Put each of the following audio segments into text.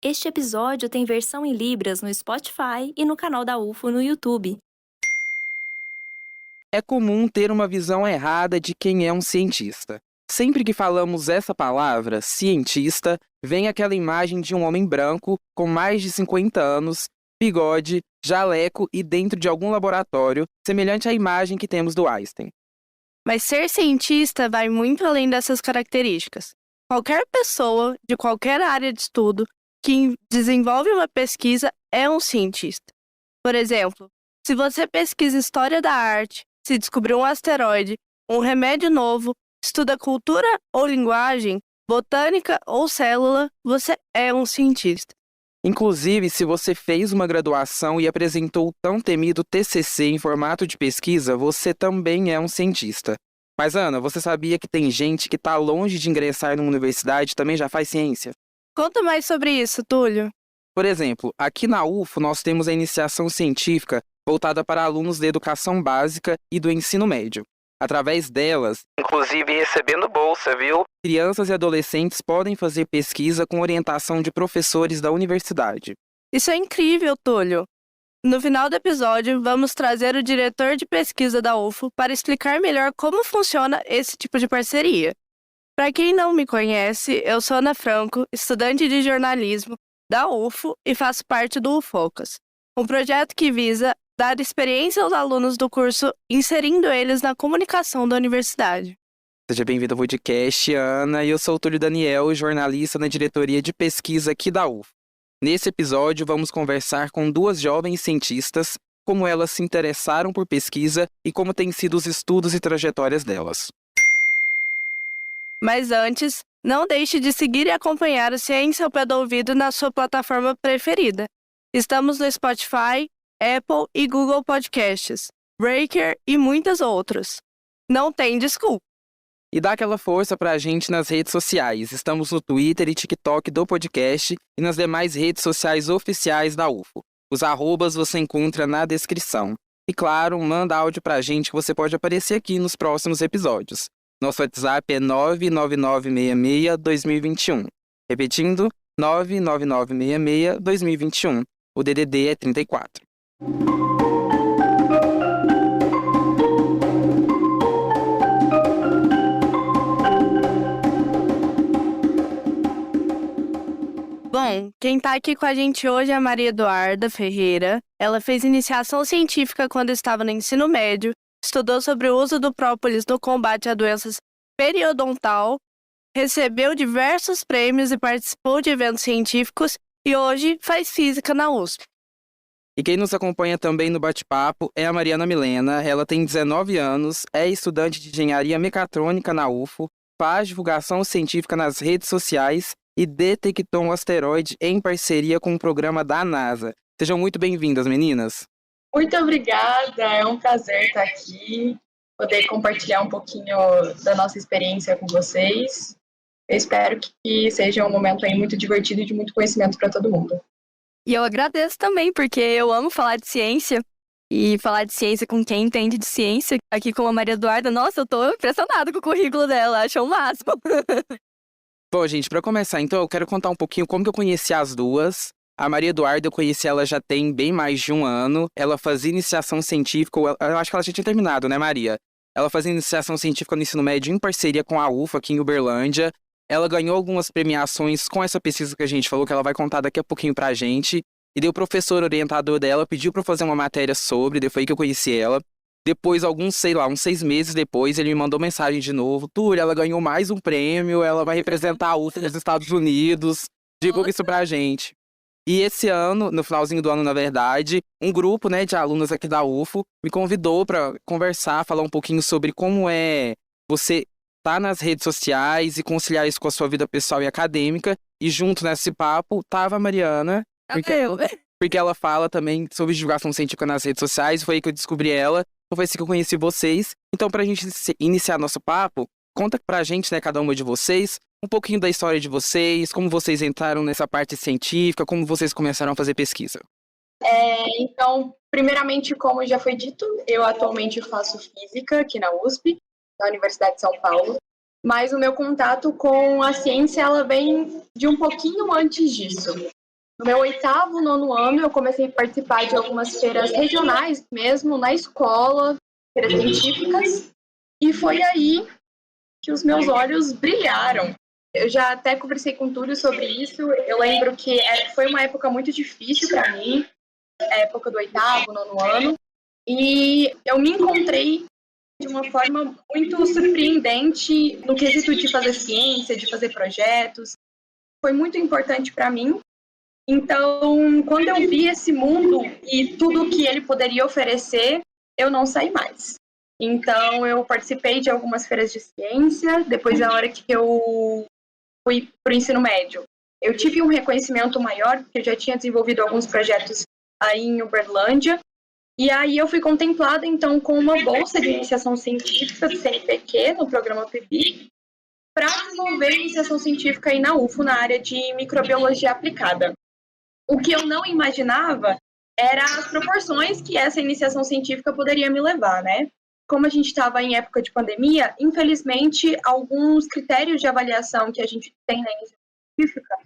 Este episódio tem versão em Libras no Spotify e no canal da UFO no YouTube. É comum ter uma visão errada de quem é um cientista. Sempre que falamos essa palavra, cientista, vem aquela imagem de um homem branco com mais de 50 anos, bigode, jaleco e dentro de algum laboratório, semelhante à imagem que temos do Einstein. Mas ser cientista vai muito além dessas características. Qualquer pessoa, de qualquer área de estudo, que desenvolve uma pesquisa é um cientista. Por exemplo, se você pesquisa história da arte, se descobriu um asteroide, um remédio novo, estuda cultura ou linguagem, botânica ou célula, você é um cientista. Inclusive, se você fez uma graduação e apresentou o tão temido TCC em formato de pesquisa, você também é um cientista. Mas, Ana, você sabia que tem gente que está longe de ingressar numa universidade e também já faz ciência? Conta mais sobre isso, Túlio. Por exemplo, aqui na UFO nós temos a iniciação científica voltada para alunos da educação básica e do ensino médio. Através delas, inclusive recebendo bolsa, viu? Crianças e adolescentes podem fazer pesquisa com orientação de professores da universidade. Isso é incrível, Túlio. No final do episódio, vamos trazer o diretor de pesquisa da UFO para explicar melhor como funciona esse tipo de parceria. Para quem não me conhece, eu sou Ana Franco, estudante de jornalismo da UFO e faço parte do UFOcas, um projeto que visa dar experiência aos alunos do curso, inserindo eles na comunicação da universidade. Seja bem-vindo ao podcast, Ana, e eu sou o Túlio Daniel, jornalista na diretoria de pesquisa aqui da UFO. Nesse episódio, vamos conversar com duas jovens cientistas, como elas se interessaram por pesquisa e como têm sido os estudos e trajetórias delas. Mas antes, não deixe de seguir e acompanhar o Ciência ao Pé do Ouvido na sua plataforma preferida. Estamos no Spotify, Apple e Google Podcasts, Breaker e muitas outras. Não tem desculpa. E dá aquela força pra gente nas redes sociais. Estamos no Twitter e TikTok do podcast e nas demais redes sociais oficiais da UFO. Os arrobas você encontra na descrição. E claro, manda áudio pra gente que você pode aparecer aqui nos próximos episódios. Nosso WhatsApp é 99966-2021. Repetindo, 99966-2021. O DDD é 34. Bom, quem está aqui com a gente hoje é a Maria Eduarda Ferreira. Ela fez iniciação científica quando estava no ensino médio, estudou sobre o uso do própolis no combate a doenças periodontal, recebeu diversos prêmios e participou de eventos científicos e hoje faz física na USP. E quem nos acompanha também no bate-papo é a Mariana Milena. Ela tem 19 anos, é estudante de engenharia mecatrônica na UFO, faz divulgação científica nas redes sociais e detectou um asteroide em parceria com o programa da NASA. Sejam muito bem-vindas, meninas. Muito obrigada, é um prazer estar aqui, poder compartilhar um pouquinho da nossa experiência com vocês. Eu espero que seja um momento aí muito divertido e de muito conhecimento para todo mundo. E eu agradeço também, porque eu amo falar de ciência e falar de ciência com quem entende de ciência. Aqui com a Maria Eduarda, nossa, eu tô impressionada com o currículo dela, acho o máximo. Bom, gente, para começar, então, eu quero contar um pouquinho como que eu conheci as duas. A Maria Eduarda, eu conheci ela já tem bem mais de um ano. Ela fazia iniciação científica, eu acho que ela já tinha terminado, né, Maria? Ela fazia iniciação científica no ensino médio em parceria com a UFO aqui em Uberlândia. Ela ganhou algumas premiações com essa pesquisa que a gente falou, que ela vai contar daqui a pouquinho pra gente. E daí o professor orientador dela pediu pra eu fazer uma matéria sobre, daí foi aí que eu conheci ela. Depois, uns 6 meses depois, ele me mandou mensagem de novo. Túlio, ela ganhou mais um prêmio, ela vai representar a UFO nos Estados Unidos. Divulga isso pra gente. E esse ano, no finalzinho do ano, na verdade, um grupo, né, de alunos aqui da UFO me convidou pra conversar, falar um pouquinho sobre como é você tá nas redes sociais e conciliar isso com a sua vida pessoal e acadêmica. E junto nesse papo tava a Mariana, porque ela fala também sobre divulgação científica nas redes sociais. Foi aí que eu descobri ela, então foi assim que eu conheci vocês. Então, pra gente iniciar nosso papo, conta pra gente, né, cada uma de vocês, um pouquinho da história de vocês, como vocês entraram nessa parte científica, como vocês começaram a fazer pesquisa. Então, primeiramente, como já foi dito, eu atualmente faço física aqui na USP, na Universidade de São Paulo, mas o meu contato com a ciência ela vem de um pouquinho antes disso. No meu 8º, 9º ano, eu comecei a participar de algumas feiras regionais mesmo, na escola, feiras científicas, e foi aí que os meus olhos brilharam. Eu já até conversei com o Túlio sobre isso, eu lembro que foi uma época muito difícil para mim, a época do 8º, 9º ano, e eu me encontrei de uma forma muito surpreendente no quesito de fazer ciência, de fazer projetos. Foi muito importante para mim. Então, quando eu vi esse mundo e tudo que ele poderia oferecer, eu não saí mais. Então, eu participei de algumas feiras de ciência, depois da hora que eu fui para o ensino médio. Eu tive um reconhecimento maior, porque eu já tinha desenvolvido alguns projetos aí em Uberlândia, e aí eu fui contemplada, então, com uma bolsa de iniciação científica do CNPq, no programa PIBIC, para desenvolver iniciação científica aí na UFO, na área de microbiologia aplicada. O que eu não imaginava era as proporções que essa iniciação científica poderia me levar, né? Como a gente estava em época de pandemia, infelizmente, alguns critérios de avaliação que a gente tem na iniciação científica,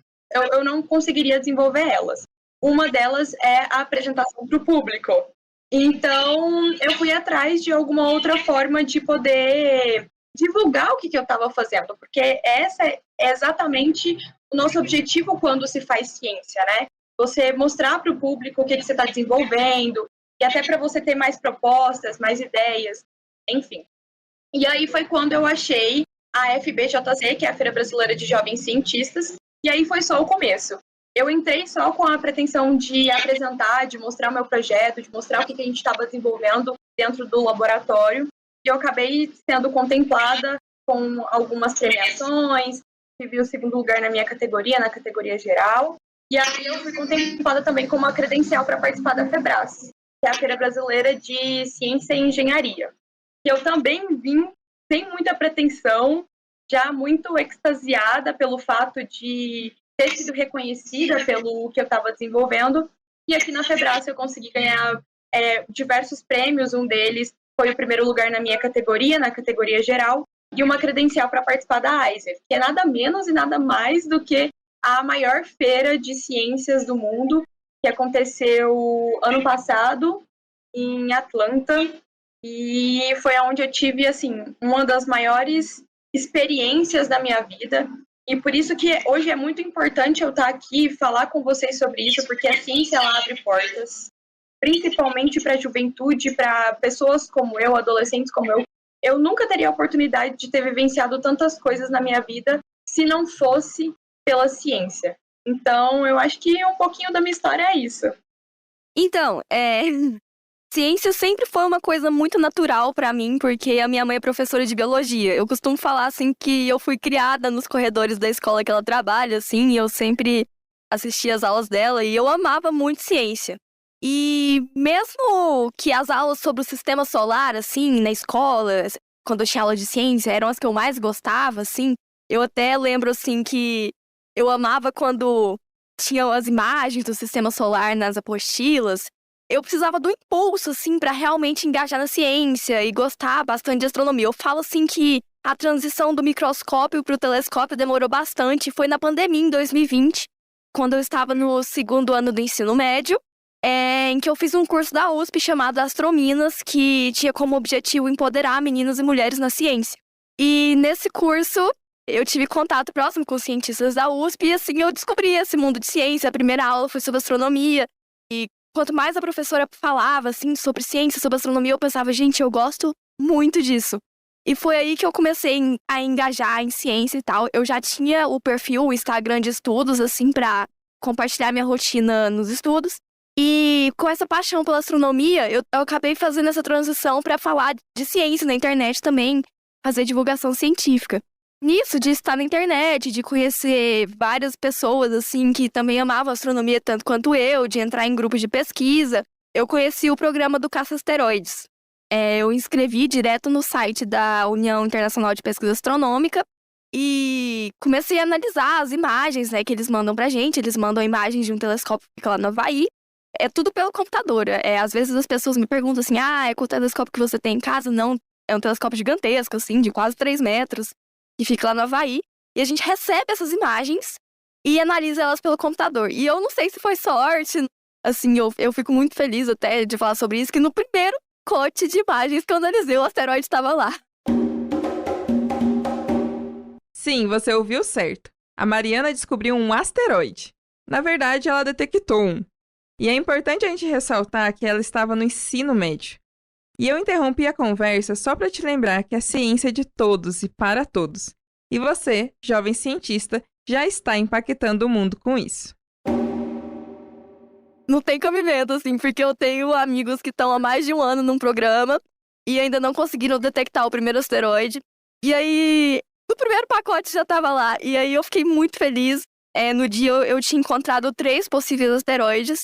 eu não conseguiria desenvolver elas. Uma delas é a apresentação para o público. Então, eu fui atrás de alguma outra forma de poder divulgar o que eu estava fazendo, porque essa é exatamente o nosso objetivo quando se faz ciência, né? Você mostrar para o público o que você está desenvolvendo, e até para você ter mais propostas, mais ideias, enfim. E aí foi quando eu achei a FBJC, que é a Feira Brasileira de Jovens Cientistas, e aí foi só o começo. Eu entrei só com a pretensão de apresentar, de mostrar o meu projeto, de mostrar o que a gente estava desenvolvendo dentro do laboratório, e eu acabei sendo contemplada com algumas premiações, tive o 2º lugar na minha categoria, na categoria geral, e aí eu fui contemplada também com uma credencial para participar da FEBRAS, que é a Feira Brasileira de Ciência e Engenharia. E eu também vim sem muita pretensão, já muito extasiada pelo fato de ter sido reconhecida pelo que eu estava desenvolvendo. E aqui na FEBRAS eu consegui ganhar diversos prêmios, um deles foi o 1º lugar na minha categoria, na categoria geral, e uma credencial para participar da AISER, que é nada menos e nada mais do que a maior feira de ciências do mundo, que aconteceu ano passado em Atlanta, e foi onde eu tive, assim, uma das maiores experiências da minha vida, e por isso que hoje é muito importante eu estar aqui e falar com vocês sobre isso, porque a ciência, ela abre portas, principalmente para a juventude, para pessoas como eu, adolescentes como eu. Eu nunca teria a oportunidade de ter vivenciado tantas coisas na minha vida se não fosse pela ciência. Então, eu acho que um pouquinho da minha história é isso. Então, ciência sempre foi uma coisa muito natural pra mim, porque a minha mãe é professora de biologia. Eu costumo falar, assim, que eu fui criada nos corredores da escola que ela trabalha, assim, e eu sempre assistia às aulas dela, e eu amava muito ciência. E mesmo que as aulas sobre o sistema solar, assim, na escola, quando eu tinha aula de ciência, eram as que eu mais gostava, assim, eu até lembro, assim, que eu amava quando tinham as imagens do sistema solar nas apostilas. Eu precisava do impulso, assim, pra realmente engajar na ciência e gostar bastante de astronomia. Eu falo, assim, que a transição do microscópio pro telescópio demorou bastante. Foi na pandemia, em 2020, quando eu estava no 2º ano do ensino médio, em que eu fiz um curso da USP chamado Astrominas, que tinha como objetivo empoderar meninas e mulheres na ciência. E nesse curso, eu tive contato próximo com os cientistas da USP e, assim, eu descobri esse mundo de ciência. A primeira aula foi sobre astronomia. E quanto mais a professora falava, assim, sobre ciência, sobre astronomia, eu pensava, gente, eu gosto muito disso. E foi aí que eu comecei a engajar em ciência e tal. Eu já tinha o perfil, o Instagram de estudos, assim, pra compartilhar minha rotina nos estudos. E com essa paixão pela astronomia, eu acabei fazendo essa transição pra falar de ciência na internet também, fazer divulgação científica. Nisso, de estar na internet, de conhecer várias pessoas, assim, que também amavam astronomia tanto quanto eu, de entrar em grupos de pesquisa, eu conheci o programa do Caça-Asteroides. Eu inscrevi direto no site da União Internacional de Pesquisa Astronômica e comecei a analisar as imagens, né, que eles mandam pra gente. Eles mandam imagens de um telescópio que fica lá no Havaí. É tudo pelo computador. Às vezes as pessoas me perguntam assim, é qual telescópio que você tem em casa? Não, é um telescópio gigantesco, assim, de quase 3 metros, que fica lá no Havaí. E a gente recebe essas imagens e analisa elas pelo computador. E eu não sei se foi sorte, assim, eu fico muito feliz até de falar sobre isso, que no primeiro pacote de imagens que eu analisei, o asteroide estava lá. Sim, você ouviu certo. A Mariana descobriu um asteroide. Na verdade, ela detectou um. E é importante a gente ressaltar que ela estava no ensino médio. E eu interrompi a conversa só para te lembrar que a ciência é de todos e para todos. E você, jovem cientista, já está impactando o mundo com isso. Não tem cabimento, assim, porque eu tenho amigos que estão há mais de um ano num programa e ainda não conseguiram detectar o primeiro asteroide. E aí, o primeiro pacote já estava lá. E aí eu fiquei muito feliz. No dia eu tinha encontrado 3 possíveis asteroides.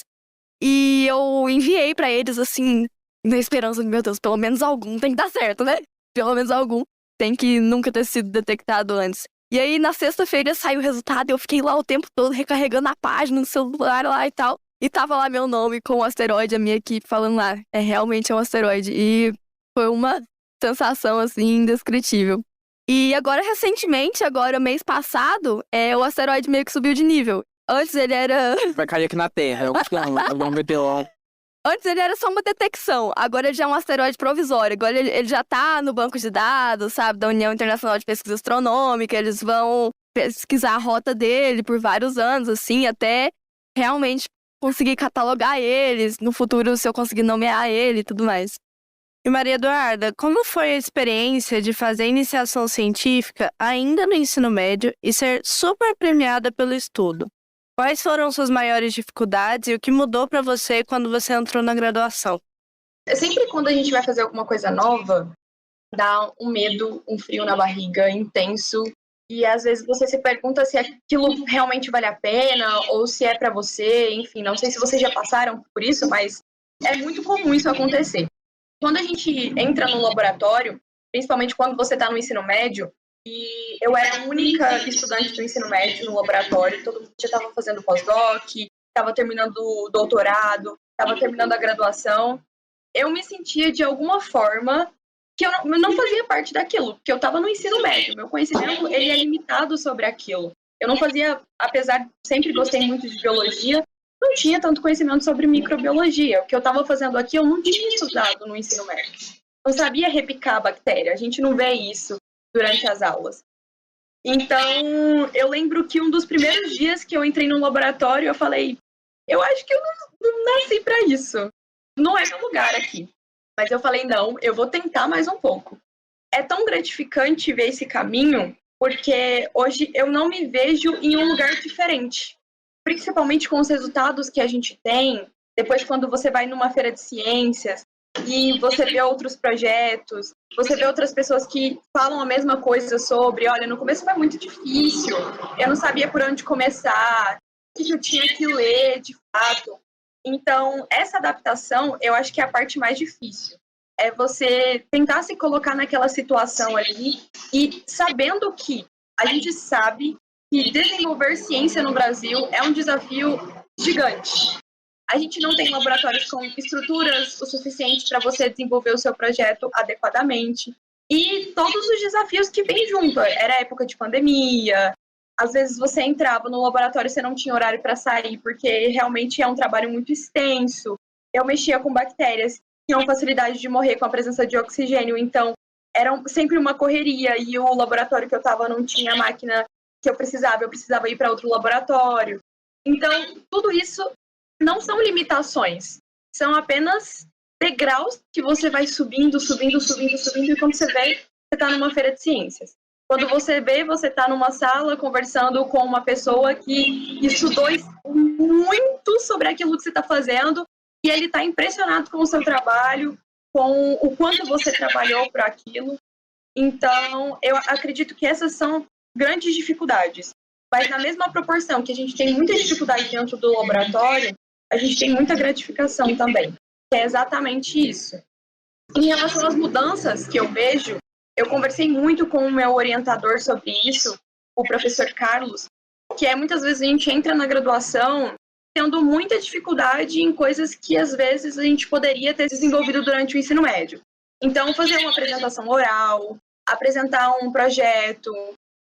E eu enviei pra eles, assim, na esperança de, meu Deus, pelo menos algum tem que dar certo, né? Pelo menos algum tem que nunca ter sido detectado antes. E aí, na sexta-feira, saiu o resultado e eu fiquei lá o tempo todo recarregando a página no celular lá e tal. E tava lá meu nome com o asteroide, a minha equipe falando lá, realmente é um asteroide. E foi uma sensação, assim, indescritível. E agora, recentemente, mês passado, o asteroide meio que subiu de nível. Antes ele era... Vai cair aqui na Terra. Antes ele era só uma detecção, agora ele já é um asteroide provisório. Agora ele já tá no banco de dados, sabe, da União Internacional de Pesquisa Astronômica. Eles vão pesquisar a rota dele por vários anos, assim, até realmente conseguir catalogar eles. No futuro, se eu conseguir nomear ele e tudo mais. E Maria Eduarda, como foi a experiência de fazer iniciação científica ainda no ensino médio e ser super premiada pelo estudo? Quais foram suas maiores dificuldades e o que mudou para você quando você entrou na graduação? Sempre quando a gente vai fazer alguma coisa nova, dá um medo, um frio na barriga intenso. E às vezes você se pergunta se aquilo realmente vale a pena ou se é para você. Enfim, não sei se vocês já passaram por isso, mas é muito comum isso acontecer. Quando a gente entra no laboratório, principalmente quando você está no ensino médio, e eu era a única estudante do ensino médio no laboratório, todo mundo já estava fazendo pós-doc, estava terminando o doutorado, estava terminando a graduação. Eu me sentia, de alguma forma, que eu não fazia parte daquilo, porque eu estava no ensino médio, meu conhecimento ele é limitado sobre aquilo. Eu não fazia, apesar de sempre gostei muito de biologia, não tinha tanto conhecimento sobre microbiologia. O que eu estava fazendo aqui eu não tinha estudado no ensino médio. Não sabia repicar a bactéria, a gente não vê isso durante as aulas. Então, eu lembro que um dos primeiros dias que eu entrei no laboratório, eu falei, eu acho que eu não nasci para isso. Não é meu lugar aqui. Mas eu falei, não, eu vou tentar mais um pouco. É tão gratificante ver esse caminho, porque hoje eu não me vejo em um lugar diferente. Principalmente com os resultados que a gente tem, depois quando você vai numa feira de ciências, e você vê outros projetos, você vê outras pessoas que falam a mesma coisa sobre, olha, no começo foi muito difícil, eu não sabia por onde começar, o que eu tinha que ler, de fato. Então, essa adaptação, eu acho que é a parte mais difícil. É você tentar se colocar naquela situação ali e sabendo que a gente sabe que desenvolver ciência no Brasil é um desafio gigante. A gente não tem laboratórios com estruturas o suficiente para você desenvolver o seu projeto adequadamente. E todos os desafios que vêm junto. Era época de pandemia, às vezes você entrava no laboratório e você não tinha horário para sair, porque realmente é um trabalho muito extenso. Eu mexia com bactérias que tinham facilidade de morrer com a presença de oxigênio, então era sempre uma correria, e o laboratório que eu estava não tinha a máquina que eu precisava ir para outro laboratório. Então, tudo isso não são limitações, são apenas degraus que você vai subindo, e quando você vê, você está numa feira de ciências. Quando você vê, você está numa sala conversando com uma pessoa que estudou muito sobre aquilo que você está fazendo e ele está impressionado com o seu trabalho, com o quanto você trabalhou para aquilo. Então, eu acredito que essas são grandes dificuldades. Mas na mesma proporção que a gente tem muita dificuldade dentro do laboratório, a gente tem muita gratificação também, que é exatamente isso. Em relação às mudanças que eu vejo, eu conversei muito com o meu orientador sobre isso, o professor Carlos, que muitas vezes a gente entra na graduação tendo muita dificuldade em coisas que às vezes a gente poderia ter desenvolvido durante o ensino médio. Então, fazer uma apresentação oral, apresentar um projeto,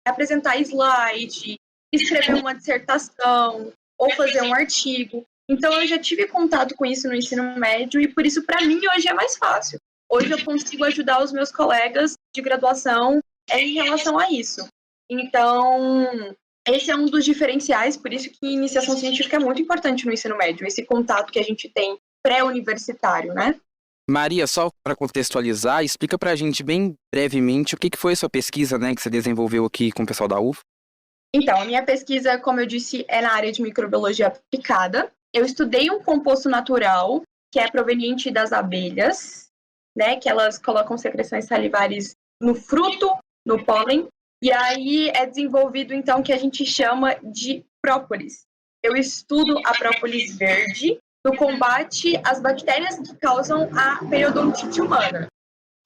apresentar slide, escrever uma dissertação ou fazer um artigo. Então, eu já tive contato com isso no ensino médio e, por isso, para mim, hoje é mais fácil. Hoje eu consigo ajudar os meus colegas de graduação em relação a isso. Então, esse é um dos diferenciais, por isso que iniciação científica é muito importante no ensino médio, esse contato que a gente tem pré-universitário, né? Maria, só para contextualizar, explica pra gente bem brevemente o que foi a sua pesquisa, né, que você desenvolveu aqui com o pessoal da UFO. Então, a minha pesquisa, como eu disse, é na área de microbiologia aplicada. Eu estudei um composto natural que é proveniente das abelhas, né, que elas colocam secreções salivares no fruto, no pólen, e aí é desenvolvido, então, o que a gente chama de própolis. Eu estudo a própolis verde no combate às bactérias que causam a periodontite humana,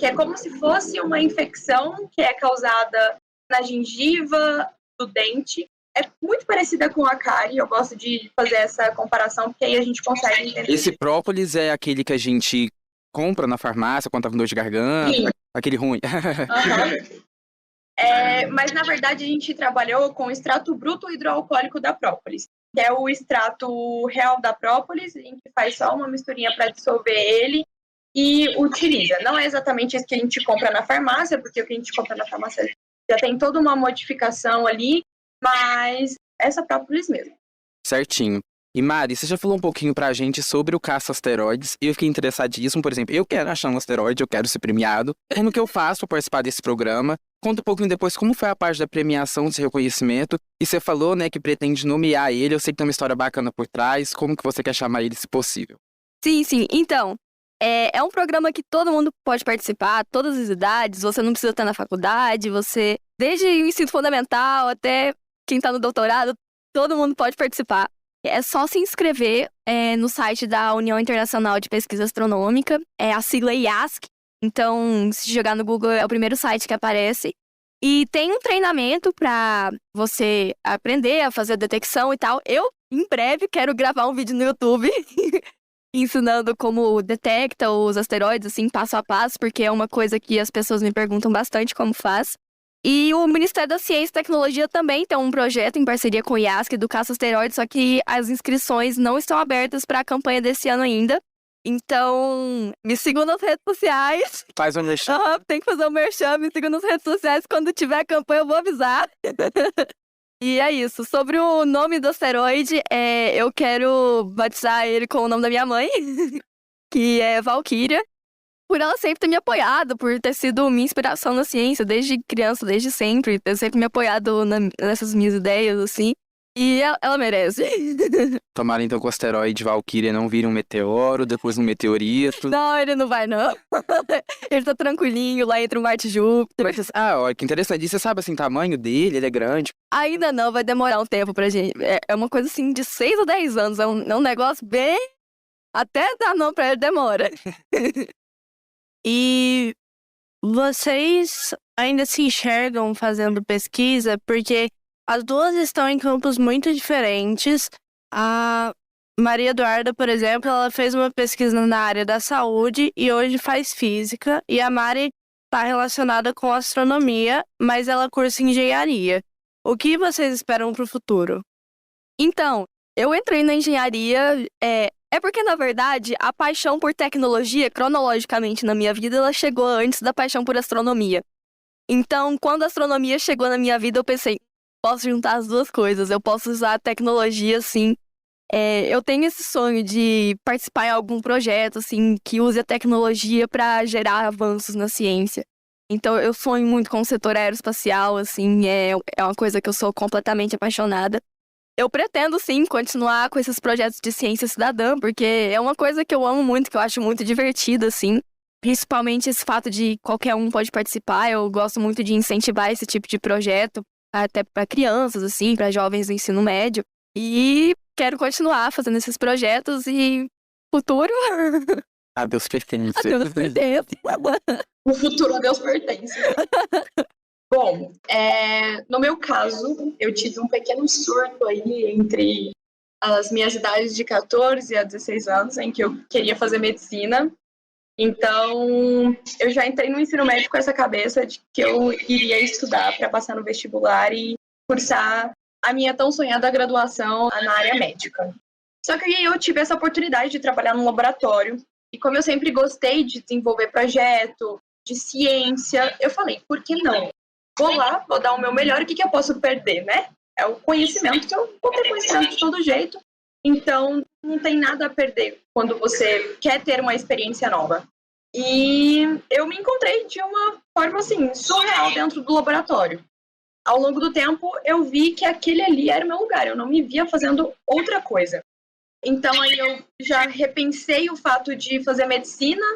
que é como se fosse uma infecção que é causada na gengiva, do dente. É muito parecida com a cárie, eu gosto de fazer essa comparação, porque aí a gente consegue entender. Esse própolis é aquele que a gente compra na farmácia quando tá com dor de garganta, Sim. aquele ruim. Uhum. Mas, na verdade, a gente trabalhou com o extrato bruto hidroalcoólico da própolis, que é o extrato real da própolis, a gente faz só uma misturinha para dissolver ele e utiliza. Não é exatamente isso que a gente compra na farmácia, porque o que a gente compra na farmácia já tem toda uma modificação ali, mas essa própolis mesmo. Certinho. E Mari, você já falou um pouquinho pra gente sobre o caça-asteroides, e eu fiquei interessadíssimo, por exemplo, eu quero achar um asteroide, eu quero ser premiado. Como que eu faço pra participar desse programa? Conta um pouquinho depois como foi a parte da premiação, desse reconhecimento. E você falou, né, que pretende nomear ele, eu sei que tem uma história bacana por trás, como que você quer chamar ele, se possível? Sim. Então, é um programa que todo mundo pode participar, todas as idades, você não precisa estar na faculdade, você, desde o ensino fundamental até quem está no doutorado, todo mundo pode participar. É só se inscrever no site da União Internacional de Pesquisa Astronômica, a sigla IASC. Então, se jogar no Google, é o primeiro site que aparece. E tem um treinamento para você aprender a fazer a detecção e tal. Eu, em breve, quero gravar um vídeo no YouTube ensinando como detecta os asteroides, assim, passo a passo, porque é uma coisa que as pessoas me perguntam bastante como faz. E o Ministério da Ciência e Tecnologia também tem um projeto em parceria com o IASC do caça-asteroides, só que as inscrições não estão abertas para a campanha desse ano ainda. Então, me sigam nas redes sociais. Faz um merchan. Tem que fazer um merchan, me sigam nas redes sociais. Quando tiver campanha, eu vou avisar. E é isso. Sobre o nome do asteroide, eu quero batizar ele com o nome da minha mãe, que é Valkyria. Por ela sempre ter me apoiado, por ter sido minha inspiração na ciência, desde criança, desde sempre. Ter sempre me apoiado nessas minhas ideias, assim. E ela merece. Tomara então que o asteroide Valkyria não vire um meteoro, depois um meteorito. Não, ele não vai, não. Ele tá tranquilinho lá entre o Marte e Júpiter. Olha, que interessante. E você sabe, assim, o tamanho dele? Ele é grande? Ainda não, vai demorar um tempo pra gente. É uma coisa, assim, de 6 a 10 anos. É um negócio bem... Até dar nome pra ele demora. E vocês ainda se enxergam fazendo pesquisa? Porque as duas estão em campos muito diferentes. A Maria Eduarda, por exemplo, ela fez uma pesquisa na área da saúde e hoje faz física. E a Mari está relacionada com astronomia, mas ela cursa engenharia. O que vocês esperam para o futuro? Então, eu entrei na engenharia... É porque, na verdade, a paixão por tecnologia, cronologicamente na minha vida, ela chegou antes da paixão por astronomia. Então, quando a astronomia chegou na minha vida, eu pensei, posso juntar as duas coisas, eu posso usar a tecnologia, assim. Eu tenho esse sonho de participar em algum projeto, assim, que use a tecnologia para gerar avanços na ciência. Então, eu sonho muito com o setor aeroespacial, assim, é uma coisa que eu sou completamente apaixonada. Eu pretendo, sim, continuar com esses projetos de ciência cidadã, porque é uma coisa que eu amo muito, que eu acho muito divertida, assim. Principalmente esse fato de qualquer um pode participar. Eu gosto muito de incentivar esse tipo de projeto, até para crianças, assim, para jovens do ensino médio. E quero continuar fazendo esses projetos e futuro... A Deus pertence. A Deus pertence. O futuro a Deus pertence. Bom, no meu caso, eu tive um pequeno surto aí entre as minhas idades de 14 a 16 anos, em que eu queria fazer medicina. Então, eu já entrei no ensino médio com essa cabeça de que eu iria estudar para passar no vestibular e cursar a minha tão sonhada graduação na área médica. Só que aí eu tive essa oportunidade de trabalhar no laboratório, e como eu sempre gostei de desenvolver projeto, de ciência, eu falei, por que não? Vou lá, vou dar o meu melhor, o que eu posso perder, né? É o conhecimento, que eu vou ter conhecimento de todo jeito, então não tem nada a perder quando você quer ter uma experiência nova. E eu me encontrei de uma forma, assim, surreal dentro do laboratório. Ao longo do tempo, eu vi que aquele ali era o meu lugar, eu não me via fazendo outra coisa. Então, aí eu já repensei o fato de fazer medicina,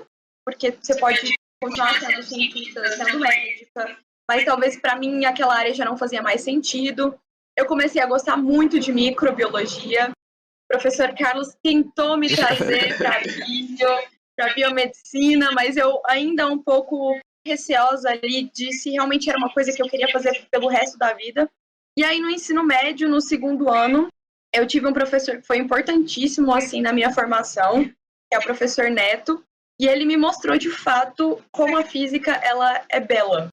porque você pode continuar sendo cientista, sendo médica, mas talvez para mim aquela área já não fazia mais sentido. Eu comecei a gostar muito de microbiologia. O professor Carlos tentou me trazer para biomedicina, mas eu ainda um pouco receosa ali de se realmente era uma coisa que eu queria fazer pelo resto da vida. E aí no ensino médio, no segundo ano, eu tive um professor que foi importantíssimo assim na minha formação, que é o professor Neto, e ele me mostrou de fato como a física ela é bela,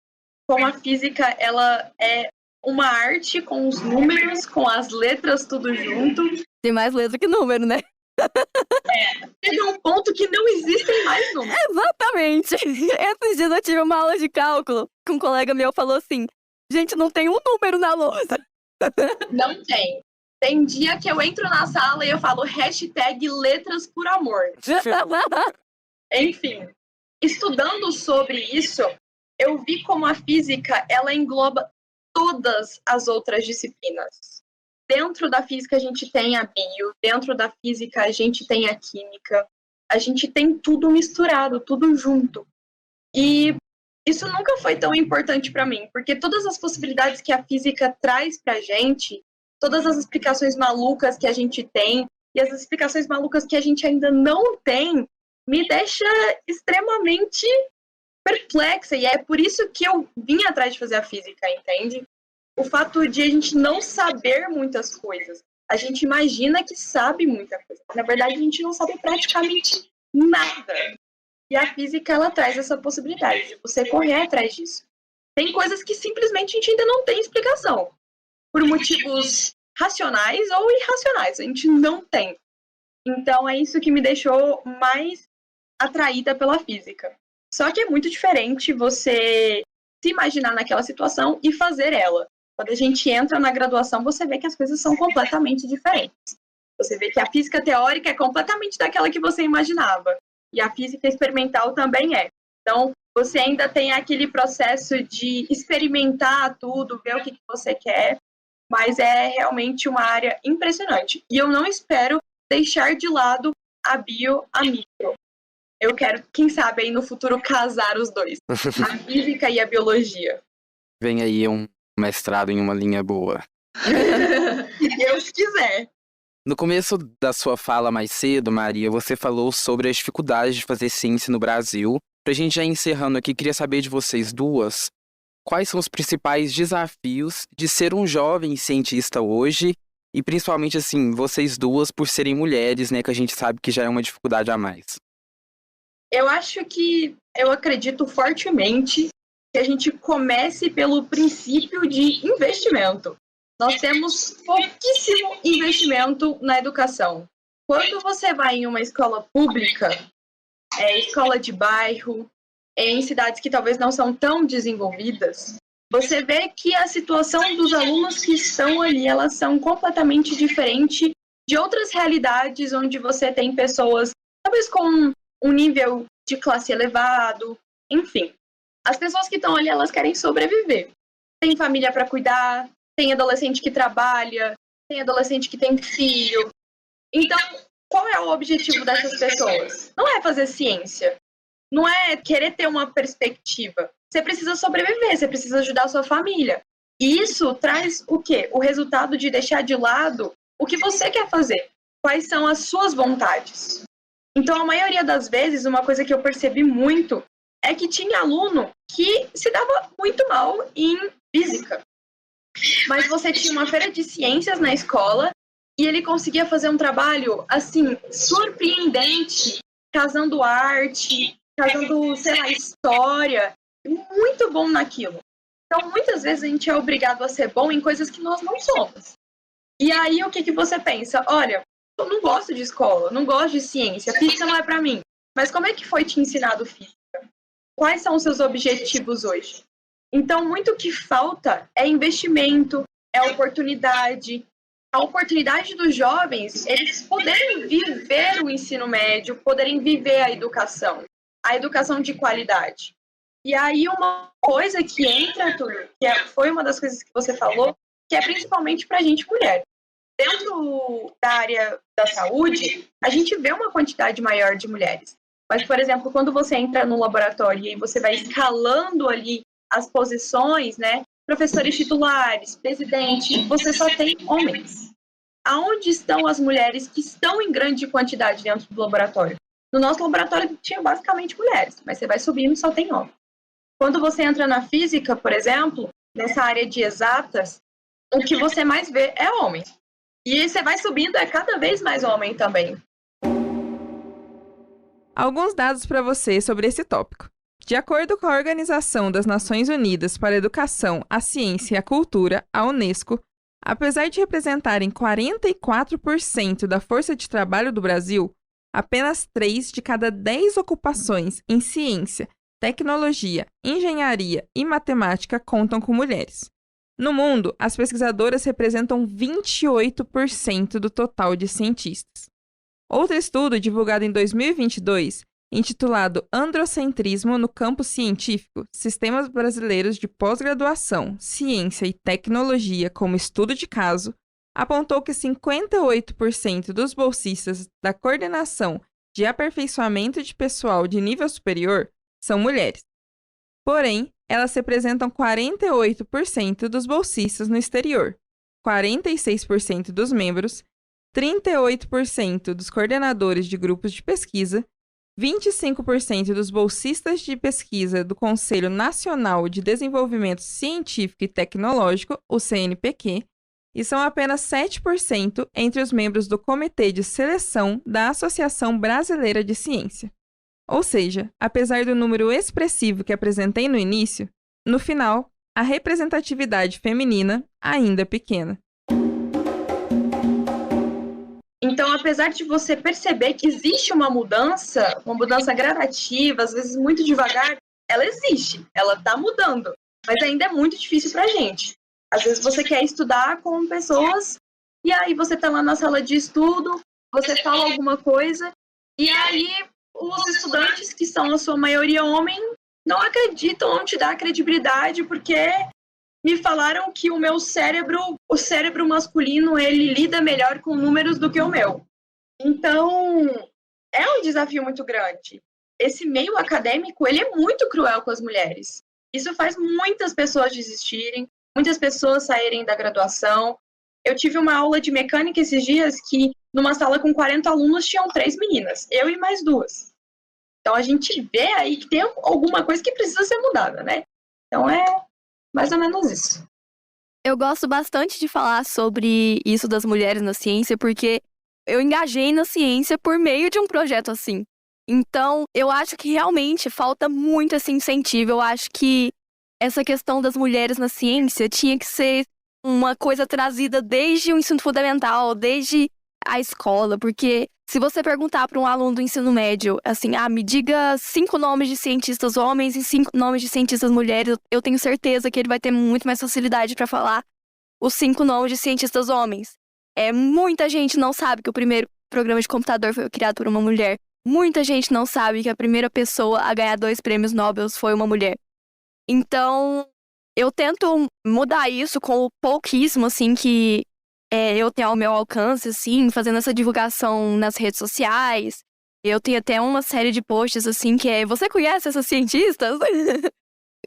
como a física ela é uma arte com os números, com as letras tudo junto. Tem mais letra que número, né? Chega um ponto que não existem mais números. Exatamente. Esses dias eu tive uma aula de cálculo que um colega meu falou assim, gente, não tem um número na lousa. Não tem. Tem dia que eu entro na sala e eu falo hashtag letras por amor. Enfim, estudando sobre isso, eu vi como a física, ela engloba todas as outras disciplinas. Dentro da física a gente tem a bio, dentro da física a gente tem a química, a gente tem tudo misturado, tudo junto. E isso nunca foi tão importante para mim, porque todas as possibilidades que a física traz pra gente, todas as explicações malucas que a gente tem, e as explicações malucas que a gente ainda não tem, me deixa extremamente perplexa, e é por isso que eu vim atrás de fazer a física, entende? O fato de a gente não saber muitas coisas. A gente imagina que sabe muita coisa. Na verdade, a gente não sabe praticamente nada. E a física, ela traz essa possibilidade de você correr atrás disso. Tem coisas que simplesmente a gente ainda não tem explicação. Por motivos racionais ou irracionais. A gente não tem. Então, é isso que me deixou mais atraída pela física. Só que é muito diferente você se imaginar naquela situação e fazer ela. Quando a gente entra na graduação, você vê que as coisas são completamente diferentes. Você vê que a física teórica é completamente daquela que você imaginava. E a física experimental também é. Então, você ainda tem aquele processo de experimentar tudo, ver o que você quer, mas é realmente uma área impressionante. E eu não espero deixar de lado a bio, a micro. Eu quero, quem sabe, aí no futuro casar os dois. A física e a biologia. Vem aí um mestrado em uma linha boa. Se Deus quiser. No começo da sua fala mais cedo, Maria, você falou sobre as dificuldades de fazer ciência no Brasil. Pra gente já encerrando aqui, queria saber de vocês duas, quais são os principais desafios de ser um jovem cientista hoje, e principalmente, assim, vocês duas por serem mulheres, né, que a gente sabe que já é uma dificuldade a mais. Eu acredito fortemente que a gente comece pelo princípio de investimento. Nós temos pouquíssimo investimento na educação. Quando você vai em uma escola pública, escola de bairro, em cidades que talvez não são tão desenvolvidas, você vê que a situação dos alunos que estão ali, elas são completamente diferentes de outras realidades onde você tem pessoas, talvez com um nível de classe elevado, enfim. As pessoas que estão ali, elas querem sobreviver. Tem família para cuidar, tem adolescente que trabalha, tem adolescente que tem filho. Então, qual é o objetivo dessas pessoas? Não é fazer ciência. Não é querer ter uma perspectiva. Você precisa sobreviver, você precisa ajudar a sua família. E isso traz o quê? O resultado de deixar de lado o que você quer fazer. Quais são as suas vontades. Então, a maioria das vezes, uma coisa que eu percebi muito é que tinha aluno que se dava muito mal em física. Mas você tinha uma feira de ciências na escola e ele conseguia fazer um trabalho, assim, surpreendente, casando arte, casando, sei lá, história, muito bom naquilo. Então, muitas vezes a gente é obrigado a ser bom em coisas que nós não somos. E aí, o que você pensa? Olha, eu não gosto de escola, não gosto de ciência, física não é para mim. Mas como é que foi te ensinado física? Quais são os seus objetivos hoje? Então, muito o que falta é investimento, é oportunidade. A oportunidade dos jovens, eles poderem viver o ensino médio, poderem viver a educação de qualidade. E aí, uma coisa que entra, Arthur, foi uma das coisas que você falou, que é principalmente para a gente mulher. Dentro da área da saúde, a gente vê uma quantidade maior de mulheres. Mas, por exemplo, quando você entra no laboratório e você vai escalando ali as posições, né? Professores titulares, presidente, você só tem homens. Aonde estão as mulheres que estão em grande quantidade dentro do laboratório? No nosso laboratório tinha basicamente mulheres, mas você vai subindo e só tem homem. Quando você entra na física, por exemplo, nessa área de exatas, o que você mais vê é homem. E você vai subindo, é cada vez mais homem também. Alguns dados para você sobre esse tópico. De acordo com a Organização das Nações Unidas para a Educação, a Ciência e a Cultura, a Unesco, apesar de representarem 44% da força de trabalho do Brasil, apenas 3 de cada 10 ocupações em ciência, tecnologia, engenharia e matemática contam com mulheres. No mundo, as pesquisadoras representam 28% do total de cientistas. Outro estudo divulgado em 2022, intitulado Androcentrismo no Campo Científico, Sistemas Brasileiros de Pós-Graduação, Ciência e Tecnologia como Estudo de Caso, apontou que 58% dos bolsistas da Coordenação de Aperfeiçoamento de Pessoal de Nível Superior são mulheres. Porém, elas representam 48% dos bolsistas no exterior, 46% dos membros, 38% dos coordenadores de grupos de pesquisa, 25% dos bolsistas de pesquisa do Conselho Nacional de Desenvolvimento Científico e Tecnológico, o CNPq, e são apenas 7% entre os membros do Comitê de Seleção da Associação Brasileira de Ciência. Ou seja, apesar do número expressivo que apresentei no início, no final, a representatividade feminina ainda é pequena. Então, apesar de você perceber que existe uma mudança gradativa, às vezes muito devagar, ela existe, ela está mudando, mas ainda é muito difícil para a gente. Às vezes você quer estudar com pessoas e aí você está lá na sala de estudo, você fala alguma coisa e aí os estudantes, que são a sua maioria homem, não acreditam, não te dá credibilidade porque me falaram que o cérebro masculino, ele lida melhor com números do que o meu. Então, é um desafio muito grande. Esse meio acadêmico, ele é muito cruel com as mulheres. Isso faz muitas pessoas desistirem, muitas pessoas saírem da graduação. Eu tive uma aula de mecânica esses dias que, numa sala com 40 alunos, tinham 3 meninas, eu e mais 2. Então, a gente vê aí que tem alguma coisa que precisa ser mudada, né? Então, é mais ou menos isso. Eu gosto bastante de falar sobre isso das mulheres na ciência, porque eu engajei na ciência por meio de um projeto assim. Então, eu acho que realmente falta muito esse incentivo. Eu acho que essa questão das mulheres na ciência tinha que ser uma coisa trazida desde o ensino fundamental, desde a escola, porque se você perguntar para um aluno do ensino médio, assim, me diga 5 nomes de cientistas homens e 5 nomes de cientistas mulheres, eu tenho certeza que ele vai ter muito mais facilidade para falar os 5 nomes de cientistas homens. Muita gente não sabe que o primeiro programa de computador foi criado por uma mulher. Muita gente não sabe que a primeira pessoa a ganhar 2 prêmios Nobel foi uma mulher. Então, eu tento mudar isso com o pouquíssimo, assim, que eu tenho ao meu alcance, assim, fazendo essa divulgação nas redes sociais. Eu tenho até uma série de posts, assim, que você conhece essas cientistas?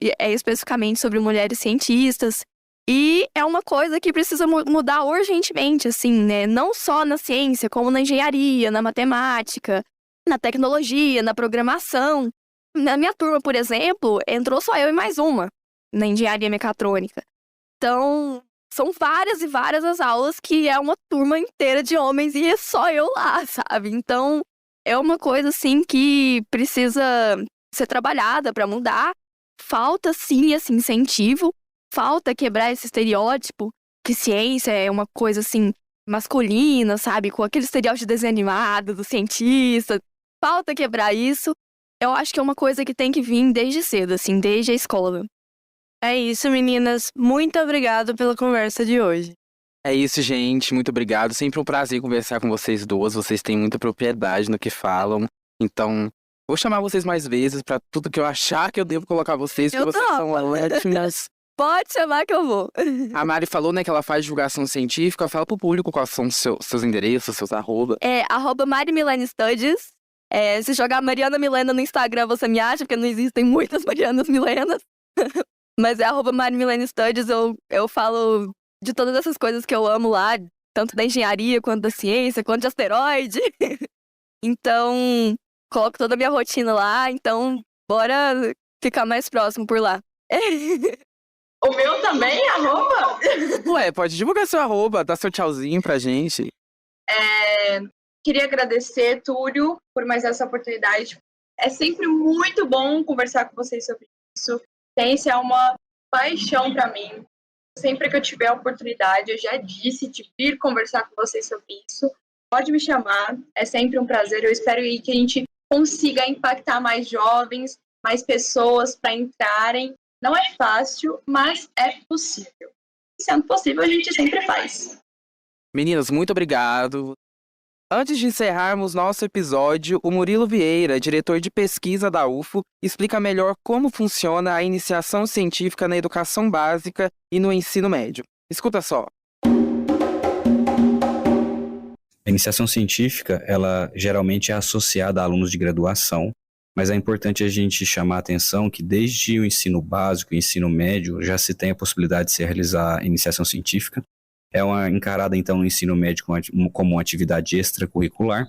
E é especificamente sobre mulheres cientistas. E é uma coisa que precisa mudar urgentemente, assim, né? Não só na ciência, como na engenharia, na matemática, na tecnologia, na programação. Na minha turma, por exemplo, entrou só eu e mais uma na engenharia mecatrônica. Então, são várias e várias as aulas que é uma turma inteira de homens e é só eu lá, sabe? Então, é uma coisa, assim, que precisa ser trabalhada para mudar. Falta, sim, esse incentivo. Falta quebrar esse estereótipo que ciência é uma coisa, assim, masculina, sabe? Com aquele estereótipo de desenho animado, do cientista. Falta quebrar isso. Eu acho que é uma coisa que tem que vir desde cedo, assim, desde a escola. É isso, meninas. Muito obrigado pela conversa de hoje. É isso, gente. Muito obrigado. Sempre um prazer conversar com vocês duas. Vocês têm muita propriedade no que falam. Então, vou chamar vocês mais vezes pra tudo que eu achar que eu devo colocar vocês, porque Eu vocês topo. são ótimas. Pode chamar que eu vou. A Mari falou, né, que ela faz divulgação científica. Fala pro público quais são os seus endereços, seus arroba. É @MariMilena Studies. Se jogar Mariana Milena no Instagram, você me acha, porque não existem muitas Marianas Milenas. Mas é @MariMilena Studies. Eu falo de todas essas coisas que eu amo lá, tanto da engenharia, quanto da ciência, quanto de asteroide. Então, coloco toda a minha rotina lá. Então, bora ficar mais próximo por lá. O meu também, arroba? Ué, pode divulgar seu arroba, dá seu tchauzinho pra gente. Queria agradecer, Túlio, por mais essa oportunidade. É sempre muito bom conversar com vocês sobre isso. Ciência é uma paixão para mim. Sempre que eu tiver a oportunidade, eu já disse de vir conversar com vocês sobre isso. Pode me chamar, é sempre um prazer. Eu espero que a gente consiga impactar mais jovens, mais pessoas para entrarem. Não é fácil, mas é possível. Sendo possível, a gente sempre faz. Meninas, muito obrigado. Antes de encerrarmos nosso episódio, o Murilo Vieira, diretor de pesquisa da UFO, explica melhor como funciona a iniciação científica na educação básica e no ensino médio. Escuta só. A iniciação científica, ela geralmente é associada a alunos de graduação, mas é importante a gente chamar a atenção que desde o ensino básico e ensino médio já se tem a possibilidade de se realizar iniciação científica. É encarada, então, no ensino médio como uma atividade extracurricular,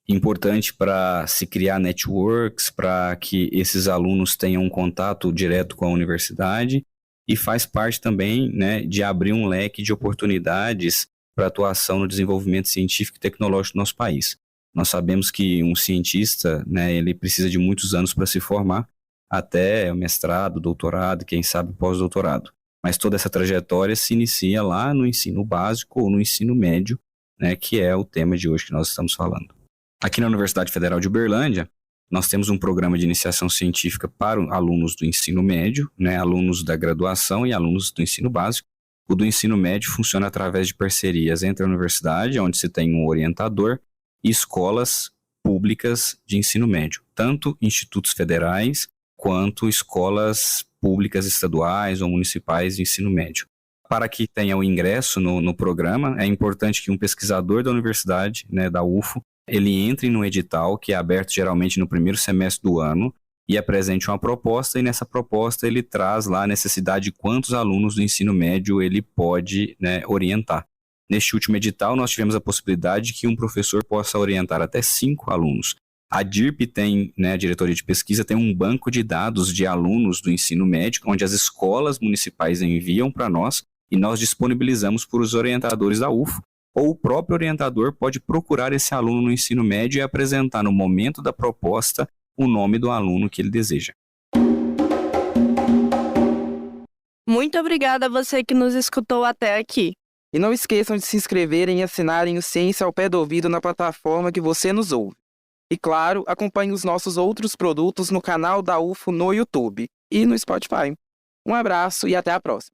importante para se criar networks, para que esses alunos tenham um contato direto com a universidade, e faz parte também, né, de abrir um leque de oportunidades para atuação no desenvolvimento científico e tecnológico do nosso país. Nós sabemos que um cientista, né, ele precisa de muitos anos para se formar, até o mestrado, doutorado, quem sabe pós-doutorado. Mas toda essa trajetória se inicia lá no ensino básico ou no ensino médio, né, que é o tema de hoje que nós estamos falando. Aqui na Universidade Federal de Uberlândia, nós temos um programa de iniciação científica para alunos do ensino médio, né, alunos da graduação e alunos do ensino básico. O do ensino médio funciona através de parcerias entre a universidade, onde se tem um orientador, e escolas públicas de ensino médio, tanto institutos federais quanto escolas públicas estaduais ou municipais de ensino médio. Para que tenha o ingresso no programa, é importante que um pesquisador da universidade, né, da UFO, ele entre no edital, que é aberto geralmente no primeiro semestre do ano, e apresente uma proposta, e nessa proposta ele traz lá a necessidade de quantos alunos do ensino médio ele pode, né, orientar. Neste último edital, nós tivemos a possibilidade de que um professor possa orientar até 5 alunos. A DIRP tem, né, a diretoria de pesquisa, tem um banco de dados de alunos do ensino médio, onde as escolas municipais enviam para nós e nós disponibilizamos para os orientadores da UFO, ou o próprio orientador pode procurar esse aluno no ensino médio e apresentar no momento da proposta o nome do aluno que ele deseja. Muito obrigada a você que nos escutou até aqui. E não esqueçam de se inscreverem e assinarem o Ciência ao Pé do Ouvido na plataforma que você nos ouve. E claro, acompanhe os nossos outros produtos no canal da UFO no YouTube e no Spotify. Um abraço e até a próxima.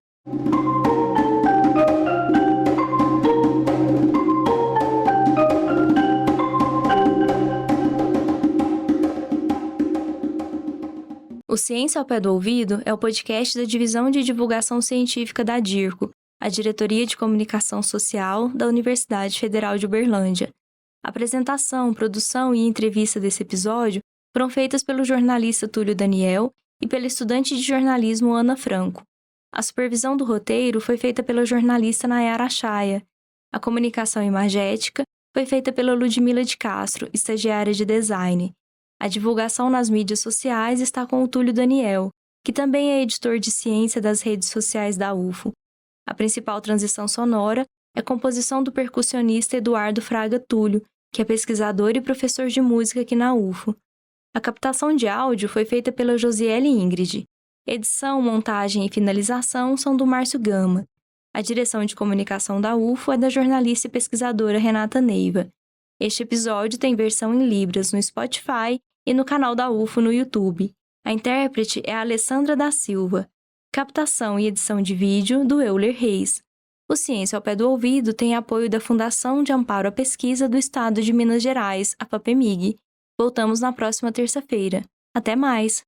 O Ciência ao Pé do Ouvido é o podcast da Divisão de Divulgação Científica da DIRCO, a Diretoria de Comunicação Social da Universidade Federal de Uberlândia. A apresentação, produção e entrevista desse episódio foram feitas pelo jornalista Túlio Daniel e pela estudante de jornalismo Ana Franco. A supervisão do roteiro foi feita pela jornalista Nayara Chaia. A comunicação imagética foi feita pela Ludmila de Castro, estagiária de design. A divulgação nas mídias sociais está com o Túlio Daniel, que também é editor de ciência das redes sociais da UFO. A principal transição sonora é a composição do percussionista Eduardo Fraga Túlio, que é pesquisador e professor de música aqui na UFO. A captação de áudio foi feita pela Josiele Ingrid. Edição, montagem e finalização são do Márcio Gama. A direção de comunicação da UFO é da jornalista e pesquisadora Renata Neiva. Este episódio tem versão em Libras no Spotify e no canal da UFO no YouTube. A intérprete é a Alessandra da Silva. Captação e edição de vídeo do Euler Reis. O Ciência ao Pé do Ouvido tem apoio da Fundação de Amparo à Pesquisa do Estado de Minas Gerais, a FAPEMIG. Voltamos na próxima terça-feira. Até mais!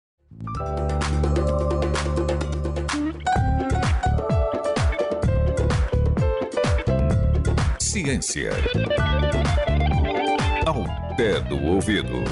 Ciência ao pé do ouvido.